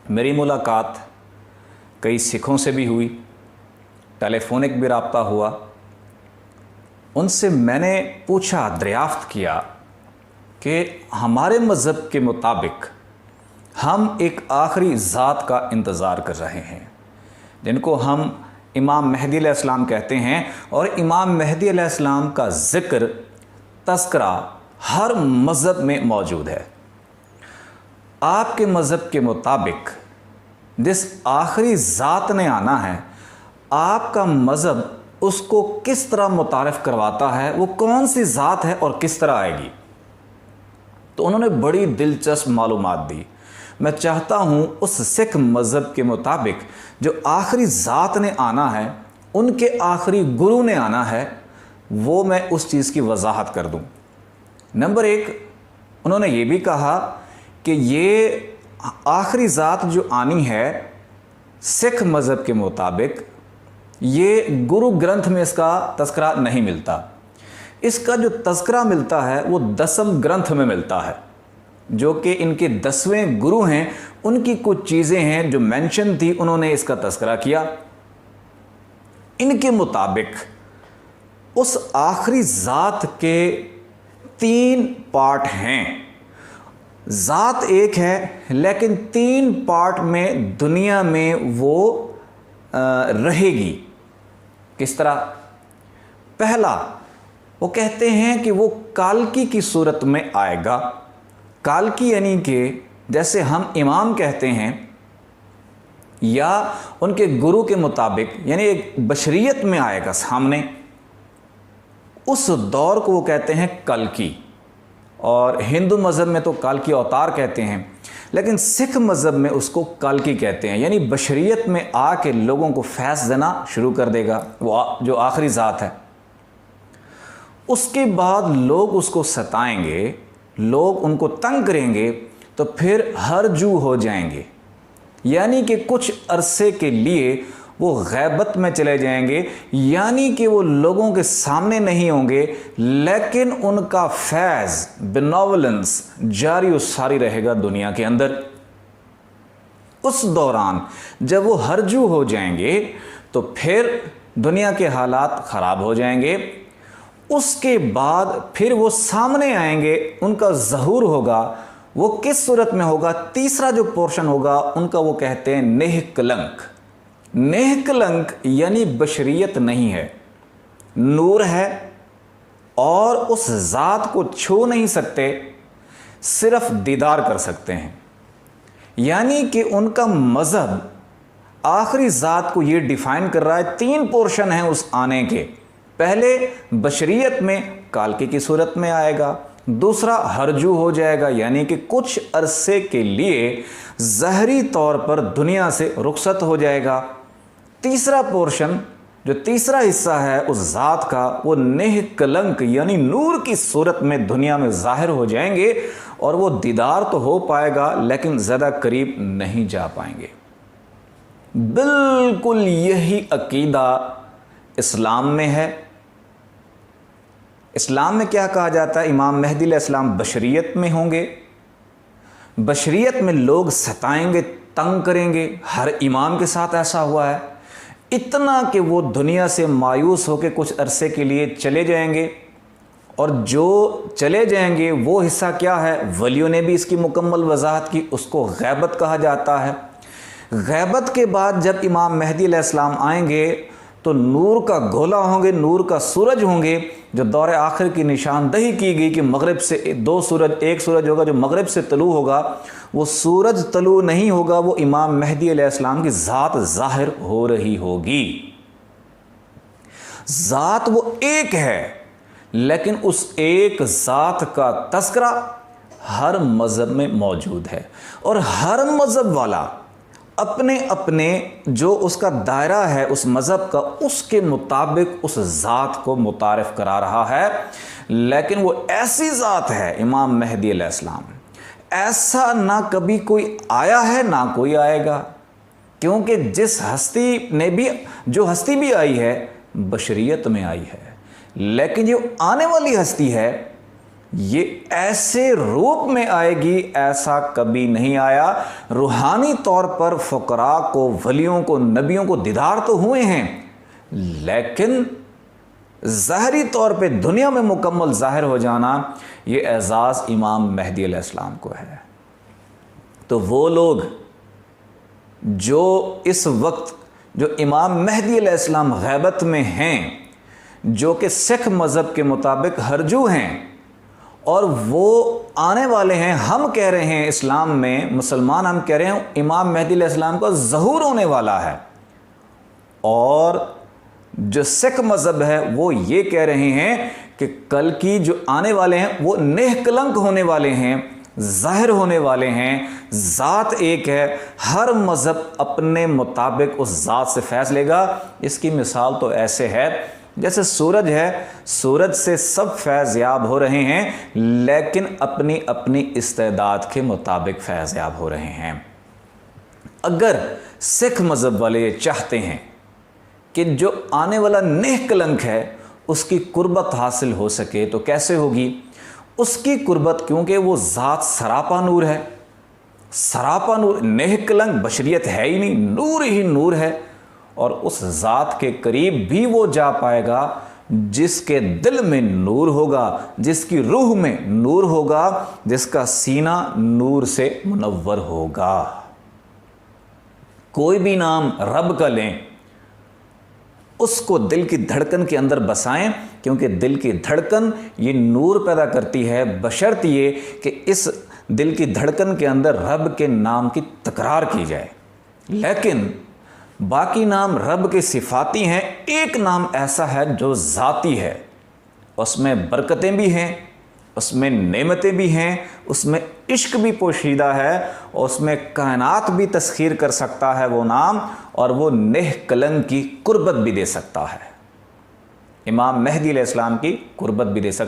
मेरी मुलाकात कई सिखों से भी हुई, टेलीफोनिक भी रब्ता हुआ। उनसे मैंने पूछा, दरियाफ्त किया कि हमारे मज़हब के मुताबिक हम एक आखिरी ज़ात का इंतज़ार कर रहे हैं जिनको हम इमाम मेहदी अलैहिस्सलाम कहते हैं, और इमाम मेहदी अलैहिस्सलाम का ज़िक्र, तज़किरा हर मज़हब में मौजूद है। आपके मज़हब के मुताबिक जिस आखिरी ज़ात ने आना है, आपका मज़हब उसको किस तरह मुतारफ़ करवाता है, वो कौन सी ज़ात है और किस तरह आएगी? तो उन्होंने बड़ी दिलचस्प मालूमात दी। मैं चाहता हूँ उस सिख मज़हब के मुताबिक जो आखिरी ज़ात ने आना है, उनके आखिरी गुरु ने आना है, वो मैं उस चीज़ की वजाहत कर दूँ। नंबर एक, उन्होंने ये भी कहा कि ये आखिरी ज़ात जो आनी है सिख मज़हब के मुताबिक, ये गुरु ग्रंथ में इसका तज़किरा नहीं मिलता। इसका जो तज़किरा मिलता है वो दसम ग्रंथ में मिलता है, जो कि इनके 10वें गुरु हैं। उनकी कुछ चीज़ें हैं जो मेंशन थी, उन्होंने इसका तज़किरा किया। इनके मुताबिक उस आखिरी ज़ात के 3 पार्ट हैं। ज़ात एक है लेकिन 3 पार्ट में दुनिया में वो रहेगी। किस तरह? पहला, वो कहते हैं कि वो कालकी की सूरत में आएगा। कालकी यानी कि जैसे हम इमाम कहते हैं, या उनके गुरु के मुताबिक यानी एक बशरियत में आएगा सामने, उस दौर को वो कहते हैं कल्की। और हिंदू मज़हब में तो कालकी अवतार कहते हैं, लेकिन सिख मज़हब में उसको कालकी कहते हैं, यानी बशरियत में आके लोगों को फैज़ देना शुरू कर देगा, वो जो आखिरी ज़ात है। उसके बाद लोग उसको सताएंगे, लोग उनको तंग करेंगे, तो फिर हरजू हो जाएंगे, यानी कि कुछ अरसे के लिए वो गैबत में चले जाएंगे, यानी कि वो लोगों के सामने नहीं होंगे, लेकिन उनका फैज़ बेनोवलेंस जारी और सारी रहेगा दुनिया के अंदर। उस दौरान जब वो हरजू हो जाएंगे तो फिर दुनिया के हालात ख़राब हो जाएंगे। उसके बाद फिर वो सामने आएंगे, उनका ज़हूर होगा। वो किस सूरत में होगा? तीसरा जो पोर्शन होगा उनका, वो कहते हैं नेह कलंक। नेह कलंक यानी बशरियत नहीं है, नूर है, और उस ज़ात को छू नहीं सकते, सिर्फ दीदार कर सकते हैं। यानी कि उनका मज़हब आखिरी ज़ात को ये डिफ़ाइन कर रहा है। 3 पोर्शन हैं उस आने के। पहले बशरियत में कालके की सूरत में आएगा, दूसरा हरजू हो जाएगा, यानी कि कुछ अरसे के लिए ज़हरी तौर पर दुनिया से रुखसत हो जाएगा। तीसरा पोर्शन, जो तीसरा हिस्सा है उस ज़ात का, वो नेह कलंक यानी नूर की सूरत में दुनिया में ज़ाहिर हो जाएंगे, और वो दीदार तो हो पाएगा लेकिन ज़्यादा करीब नहीं जा पाएंगे। बिल्कुल यही अकीदा इस्लाम में है। इस्लाम में क्या कहा जाता है? इमाम मेहदी अलैहिस्सलाम बशरियत में होंगे, बशरियत में लोग सताएंगे, तंग करेंगे। हर इमाम के साथ ऐसा हुआ है, इतना कि वो दुनिया से मायूस होकर कुछ अरसे के लिए चले जाएंगे। और जो चले जाएंगे वो हिस्सा क्या है? वलियों ने भी इसकी मुकम्मल वजाहत की, उसको गैबत कहा जाता है। गैबत के बाद जब इमाम मेहदी अलैहिस्सलाम आएंगे तो नूर का गोला होंगे, नूर का सूरज होंगे, जो दौर आखिर की निशानदही की गई कि मगरिब से 2 सूरज, एक सूरज होगा जो मगरिब से तलू होगा, वो सूरज तलू नहीं होगा, वो इमाम मेहदी अलैहिस्सलाम की ज़ात ज़ाहिर हो रही होगी। ज़ात वो एक है, लेकिन उस एक ज़ात का तज़किरा हर मज़हब में मौजूद है, और हर मज़हब वाला अपने अपने जो उसका दायरा है उस मज़हब का, उसके मुताबिक उस ज़ात को मुतारिफ़ करा रहा है। लेकिन वो ऐसी ज़ात है इमाम मेहदी अलैहिस्सलाम, ऐसा ना कभी कोई आया है ना कोई आएगा, क्योंकि जिस हस्ती ने भी, जो हस्ती भी आई है बशरियत में आई है, लेकिन जो आने वाली हस्ती है ये ऐसे रूप में आएगी ऐसा कभी नहीं आया। रूहानी तौर पर फ़ुकरा को, वलियों को, नबियों को दीदार तो हुए हैं, लेकिन ज़ाहरी तौर पे दुनिया में मुकम्मल ज़ाहिर हो जाना, ये एज़ाज़ इमाम मेहदी अलैहिस्सलाम को है। तो वो लोग जो इस वक्त जो इमाम मेहदी अलैहिस्सलाम गैबत में हैं, जो कि सिख मज़हब के मुताबिक हरजू हैं, और वो आने वाले हैं, हम कह रहे हैं इस्लाम में, मुसलमान हम कह रहे हैं इमाम मेहदी अलैहिस्सलाम का ज़हूर होने वाला है, और जो सिख मज़हब है वो ये कह रहे हैं कि कल की जो आने वाले हैं वो निष्कलंक होने वाले हैं, ज़ाहिर होने वाले हैं, ज़ात एक है, हर मज़हब अपने मुताबिक उस ज़ात से फैज़ लेगा। इसकी मिसाल तो ऐसे है जैसे सूरज है, सूरज से सब फैज़ याब हो रहे हैं, लेकिन अपनी अपनी इस्तेदाद के मुताबिक फैज़ याब हो रहे हैं। अगर सिख मज़हब वाले ये चाहते हैं कि जो आने वाला निष्कलंक है उसकी कुर्बत हासिल हो सके, तो कैसे होगी उसकी कुर्बत? क्योंकि वो ज़ात सरापा नूर है, सरापा नूर, निष्कलंक बशरियत है ही नहीं, नूर ही नूर है। और उस ज़ात के करीब भी वो जा पाएगा जिसके दिल में नूर होगा, जिसकी रूह में नूर होगा, जिसका सीना नूर से मुनव्वर होगा। कोई भी नाम रब का लें, उसको दिल की धड़कन के अंदर बसाएं, क्योंकि दिल की धड़कन ये नूर पैदा करती है, बशर्त ये कि इस दिल की धड़कन के अंदर रब के नाम की तकरार की जाए। लेकिन बाकी नाम रब के सिफाती हैं, एक नाम ऐसा है जो ज़ाती है, उसमें बरकतें भी हैं, उसमें नेमतें भी हैं, उसमें इश्क भी पोशीदा है, उसमें कायनात भी तस्खीर कर सकता है वो नाम, और वो निष्कलंक की कुर्बत भी दे सकता है, इमाम मेहदी अलैहिस्सलाम की कुर्बत भी दे सकता है।